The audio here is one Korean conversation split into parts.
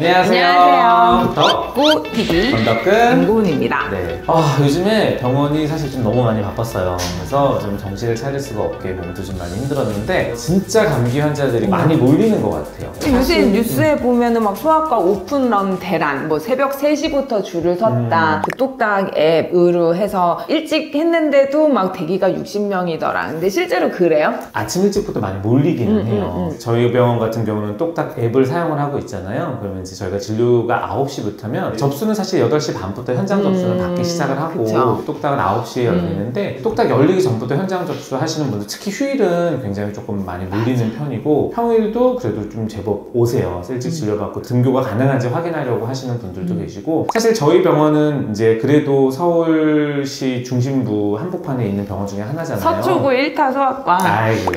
안녕하세요. 덕구TV 건덕근 김고은입니다. 네. 요즘에 병원이 사실 좀 너무 많이 바빴어요. 그래서 좀 정신을 차릴 수가 없게 몸도 좀 많이 힘들었는데 진짜 감기 환자들이 많이 몰리는 것 같아요. 요새 뉴스에 보면은 막 소아과 오픈런 대란, 뭐 새벽 3시부터 줄을 섰다. 그 똑딱 앱으로 해서 일찍 했는데도 막 대기가 60명이더라. 근데 실제로 그래요? 아침 일찍부터 많이 몰리기는 해요. 저희 병원 같은 경우는 똑딱 앱을 사용을 하고 있잖아요. 그러면 이제 저희가 진료가 9시부터면 접수는 사실 8시 반부터 현장 접수는 받기 시작을 하고 그쵸. 똑딱은 9시에 열리는데 똑딱 열리기 전부터 현장 접수하시는 분들 특히 휴일은 굉장히 조금 많이 몰리는 편이고 평일도 그래도 좀 제법 오세요. 일찍 진료받고 등교가 가능한지 확인하려고 하시는 분들도 계시고 사실 저희 병원은 이제 그래도 서울시 중심부 한복판에 있는 병원 중에 하나잖아요. 서초구 1타 소아과. 아이고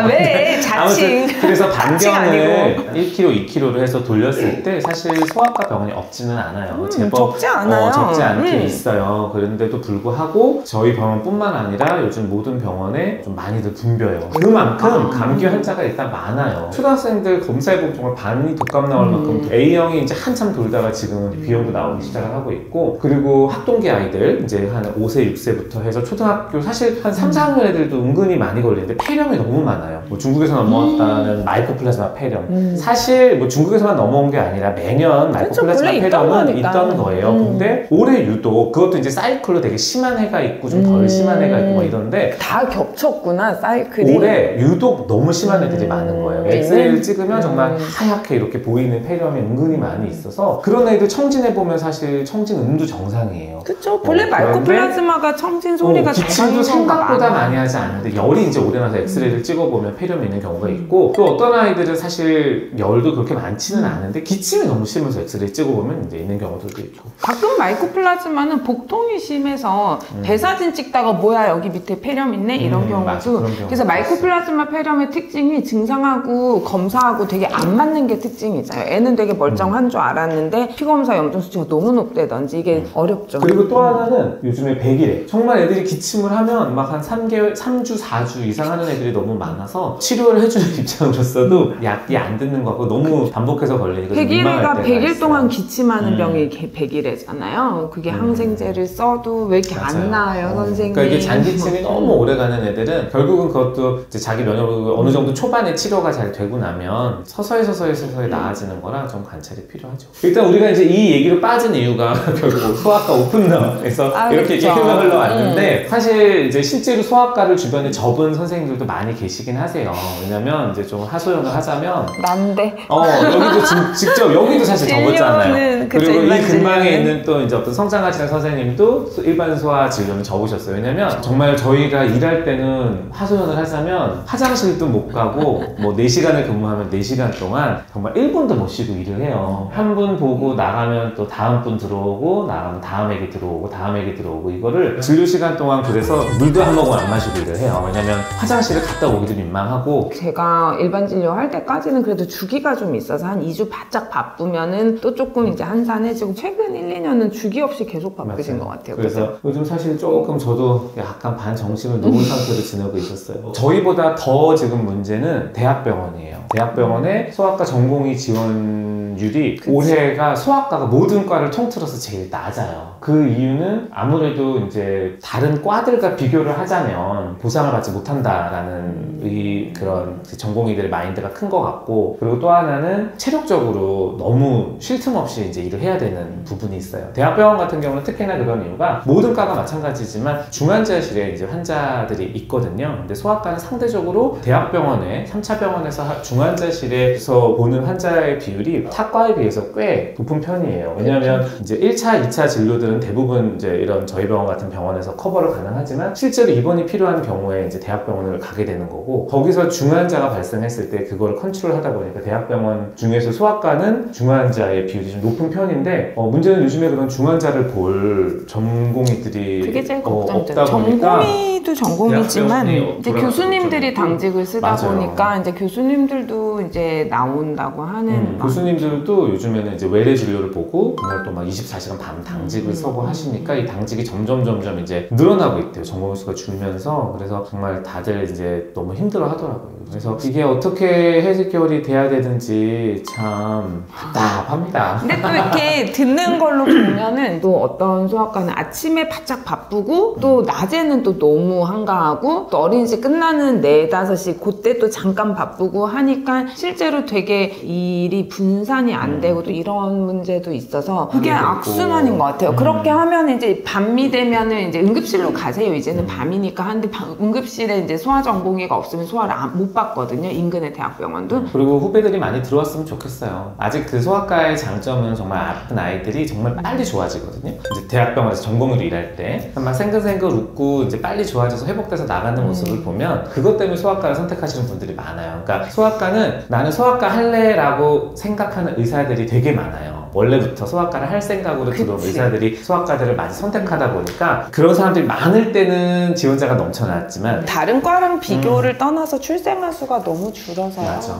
왜? 자칭. 아무튼 그래서 자칭 반경을 1km, 2km로 해서 돌렸을 때 사실 소아과 병원이 없지는 않아요. 제법 적지 않아요. 적지 않게 있어요. 그런데도 불구하고 저희 병원뿐만 아니라 요즘 모든 병원에 좀 많이들 붐벼요. 그만큼 감기 환자가 일단 많아요. 초등학생들 검사해보면 정말 반이 독감 나올 만큼 A형이 이제 한참 돌다가 지금은 B형도 나오기 시작을 하고 있고 그리고 학동기 아이들 이제 한 5세, 6세부터 해서 초등학교 사실 한 3, 4학년 애들도 은근히 많이 걸리는데 폐렴이 너무 많아요. 뭐 중국에서 넘어왔다는 마이코플라즈마 폐렴. 사실 뭐 중국에서만 넘어온 게 아니라 매년 마이코플라즈마 폐렴은 있던 거예요. 근데 올해 유독 그것도 이제 사이클로 되게 심한 해가 있고 좀 덜 심한 해가 있고 뭐 이런데 다 겹쳤구나, 사이클이. 올해 유독 너무 심한 애들이 많은 거예요. 엑스레이를 찍으면 정말 하얗게 이렇게 보이는 폐렴이 은근히 많이 있어서 그런 애들 청진해보면 사실 청진음도 정상이에요. 그쵸. 본래 마이코플라즈마가 청진 소리가 기침도 생각보다 많이 하지 않는데 열이 이제 오래 나서 엑스레이를 찍어보면 폐렴이 있는 경우가 있고 또 어떤 아이들은 사실 열도 그렇게 많지는 않은데 기침이 너무 심해서 엑스레이 찍어보면 이제 있는 경우들도 있고 가끔 마이코플라즈마는 복통이 심해서 대사진 찍다가 뭐야 여기 밑에 폐렴 있네 이런 경우도 그래서 마이코플라즈마 폐렴의 특징이 증상하고 검사하고 되게 안 맞는 게 특징이잖아요. 애는 되게 멀쩡한 줄 알았는데 피검사 염증 수치가 너무 높다든지 이게 어렵죠. 그리고 또 하나는 요즘에 100일에 정말 애들이 기침을 하면 막 한 3주, 4주 이상 하는 애들이 너무 많아서 치료를 해주는 입장으로서도 약이 안 듣는 거 같고 너무 반복해서 걸리니까 100일에가 100일 동안 기침하는 병이 100일에잖아요. 그게 항생제를 써도 왜 이렇게 안 나아요, 선생님? 그러니까 이게 잔기침이 너무 오래 가는 애들은 결국은 그것도 이제 자기 면역력이 어느 정도 초반에 치료가 잘 되고 나면 서서히 나아지는 거라 좀 관찰이 필요하죠. 일단 우리가 이제 이 얘기로 빠진 이유가 결국 소아과 오픈런에서 이렇게 이렇게 흘러왔는데 사실 이제 실제로 소아과를 주변에 접은 선생님들도 많이 계시긴 하세요. 왜냐면 이제 좀 하소연을 하자면 난데 여기도 직접 여기도 사실 접었잖아요. 그쵸, 그리고 이 근방에 있는 또 이제 어떤 성장하시는 선생님도 일반 소아 진료는 접으셨어요. 왜냐면 정말 저희가 일할 때는 하소연을 하자면 화장실도 못 가고 뭐 4시간을 근무하면 4시간 동안 정말 1분도 못 쉬고 일을 해요. 한 분 보고 나가면 또 다음 분 들어오고 나가면 다음 애기 들어오고 다음 애기 들어오고 이거를 진료 시간 동안 그래서 물도 한 모금 안 마시고 일을 해요. 왜냐면 화장실을 갔다 오기도 민망하고 제가 일반 진료할 때까지는 그래도 주기가 좀 있어서 한 2주 바짝 바쁘면은 또 조금 이제 한산해지고 최근 1, 2년은 주기 없이 계속 바쁘신 것 같아요. 그래서 요즘 사실 조금 저도 약간 반정신을 놓은 상태로 지내고 있었어요. 저희보다 더 지금 문제는 대학병원이에요. 대학병원에 소아과 전공의 지원율이 올해가 소아과가 모든 과를 통틀어서 제일 낮아요. 그 이유는 아무래도 이제 다른 과들과 비교를 하자면 보상을 받지 못한다라는 그런 전공의들의 마인드가 큰 것 같고 그리고 또 하나는 체력적으로 너무 쉴 틈 없이 이제 일을 해야 되는 부분이 있어요. 대학병원 같은 경우는 특히나 그런 이유가 모든 과가 마찬가지지만 중환자실에 이제 환자들이 있거든요. 근데 소아과는 상대적으로 대학병원에 3차 병원에서 중환자실에서 보는 환자의 비율이 타과에 비해서 꽤 높은 편이에요. 왜냐하면 이제 1차, 2차 진료들은 대부분 이제 이런 저희 병원 같은 병원에서 커버를 가능하지만 실제로 입원이 필요한 경우에 이제 대학병원을 가게 되는 거고 거기서 중환자가 발생했을 때 그걸 컨트롤하다 보니까 대학병원 중에서 소아과는 중환자의 비율이 좀 높은 편인데 문제는 요즘에 그런 중환자를 볼 전공의들이 그게 제일 걱정이죠. 없다 보니까 전공의도 전공이지만 이제 교수님들이 당직을 쓰다 보니까 이제 교수님들도 이제 나온다고 하는 교수님들도 요즘에는 이제 외래 진료를 보고 그날 또 막 24시간 밤 당직을 서고 하시니까 이 당직이 점점 이제 늘어나고 있대요. 전공의 수가 줄면서. 그래서 정말 다들 이제 너무 힘들어 하더라고요. 그래서 이게 어떻게 해결이 돼야 되는지 참 답답합니다. 근데 또 이렇게 듣는 걸로 보면은 또 어떤 소아과는 아침에 바짝 바쁘고 또 낮에는 또 너무 한가하고 또 어린이집 끝나는 4, 5시 그때 또 잠깐 바쁘고 하니까 실제로 되게 일이 분산이 안 되고 또 이런 문제도 있어서 그게 악순환인 것 같아요. 그렇게 하면 이제 밤이 되면은 이제 응급실로 가세요. 이제는 밤이니까 하는데 응급실에 이제 소아 전공의가 없으면 소아를 못 받거든요. 인근의 대학병원도. 그리고 후배들이 많이 들어왔으면 좋겠어요. 아직 그 소아과의 장점은 정말 아픈 아이들이 정말 빨리 좋아지거든요. 이제 대학병원에서 전공의로 일할 때 막 생글생글 웃고 이제 빨리 좋아져서 회복돼서 나가는 모습을 보면 그것 때문에 소아과를 선택하시는 분들이 많아요. 그러니까 소아과는 나는 소아과 할래라고 생각하는 의사들이 되게 많아요. 원래부터 소아과를 할 생각으로 들어온 의사들이 소아과들을 많이 선택하다 보니까 그런 사람들이 많을 때는 지원자가 넘쳐났지만 다른 과랑 비교를 떠나서 출생아 수가 너무 줄어서요. 맞아.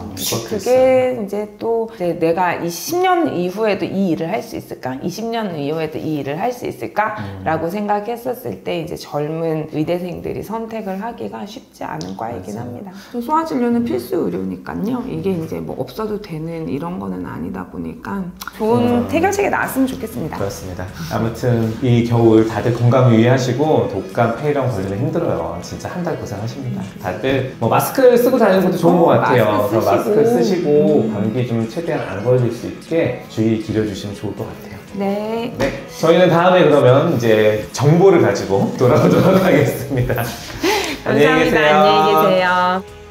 그게 이제 또 이제 내가 이 10년 이후에도 이 일을 할 수 있을까? 20년 이후에도 이 일을 할 수 있을까? 라고 생각했었을 때 이제 젊은 의대생들이 선택을 하기가 쉽지 않은 과이긴 맞아. 합니다. 소아진료는 필수 의료니까요. 이게 이제 뭐 없어도 되는 이런 거는 아니다 보니까 좋은 해결책이 나왔으면 좋겠습니다. 그렇습니다. 아무튼 이 겨울 다들 건강 유의하시고 독감, 폐렴 걸리면 힘들어요. 진짜 한 달 고생하십니다. 다들 뭐 마스크를 쓰고 다니는 것도 좋은 것 같아요. 마스크 쓰시고 감기 좀 최대한 안 걸릴 수 있게 주의 기려주시면 좋을 것 같아요. 네. 네, 저희는 다음에 그러면 이제 정보를 가지고 돌아오도록 하겠습니다. 감사합니다. 안녕히 계세요.